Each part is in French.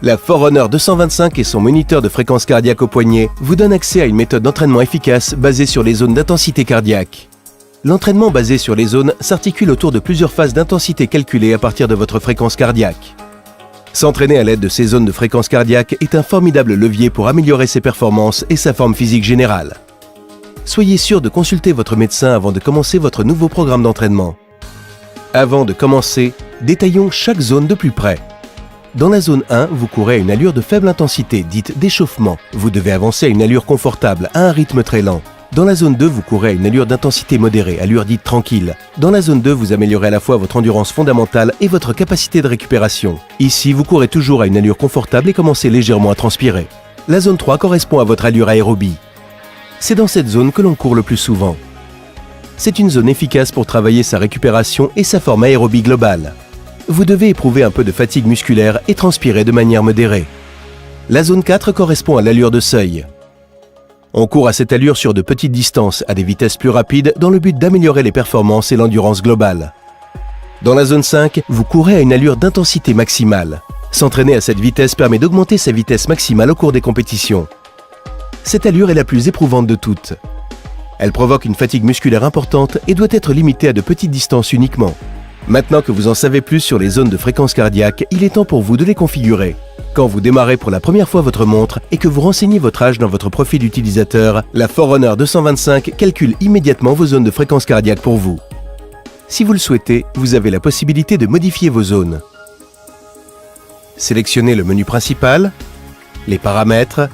La Forerunner 225 et son moniteur de fréquence cardiaque au poignet vous donnent accès à une méthode d'entraînement efficace basée sur les zones d'intensité cardiaque. L'entraînement basé sur les zones s'articule autour de plusieurs phases d'intensité calculées à partir de votre fréquence cardiaque. S'entraîner à l'aide de ces zones de fréquence cardiaque est un formidable levier pour améliorer ses performances et sa forme physique générale. Soyez sûr de consulter votre médecin avant de commencer votre nouveau programme d'entraînement. Avant de commencer, détaillons chaque zone de plus près. Dans la zone 1, vous courez à une allure de faible intensité, dite d'échauffement. Vous devez avancer à une allure confortable, à un rythme très lent. Dans la zone 2, vous courez à une allure d'intensité modérée, allure dite tranquille. Dans la zone 2, vous améliorez à la fois votre endurance fondamentale et votre capacité de récupération. Ici, vous courez toujours à une allure confortable et commencez légèrement à transpirer. La zone 3 correspond à votre allure aérobie. C'est dans cette zone que l'on court le plus souvent. C'est une zone efficace pour travailler sa récupération et sa forme aérobie globale. Vous devez éprouver un peu de fatigue musculaire et transpirer de manière modérée. La zone 4 correspond à l'allure de seuil. On court à cette allure sur de petites distances, à des vitesses plus rapides, dans le but d'améliorer les performances et l'endurance globale. Dans la zone 5, vous courez à une allure d'intensité maximale. S'entraîner à cette vitesse permet d'augmenter sa vitesse maximale au cours des compétitions. Cette allure est la plus éprouvante de toutes. Elle provoque une fatigue musculaire importante et doit être limitée à de petites distances uniquement. Maintenant que vous en savez plus sur les zones de fréquence cardiaque, il est temps pour vous de les configurer. Quand vous démarrez pour la première fois votre montre et que vous renseignez votre âge dans votre profil utilisateur, la Forerunner 225 calcule immédiatement vos zones de fréquence cardiaque pour vous. Si vous le souhaitez, vous avez la possibilité de modifier vos zones. Sélectionnez le menu principal, les paramètres,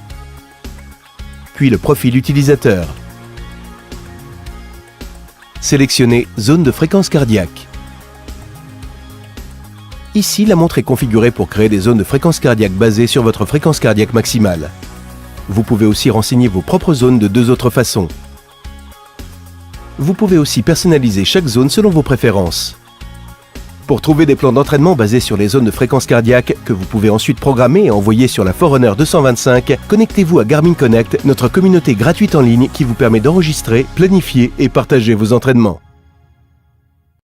puis le profil utilisateur. Sélectionnez Zone de fréquence cardiaque. Ici, la montre est configurée pour créer des zones de fréquence cardiaque basées sur votre fréquence cardiaque maximale. Vous pouvez aussi renseigner vos propres zones de deux autres façons. Vous pouvez aussi personnaliser chaque zone selon vos préférences. Pour trouver des plans d'entraînement basés sur les zones de fréquence cardiaque que vous pouvez ensuite programmer et envoyer sur la Forerunner 225, connectez-vous à Garmin Connect, notre communauté gratuite en ligne qui vous permet d'enregistrer, planifier et partager vos entraînements.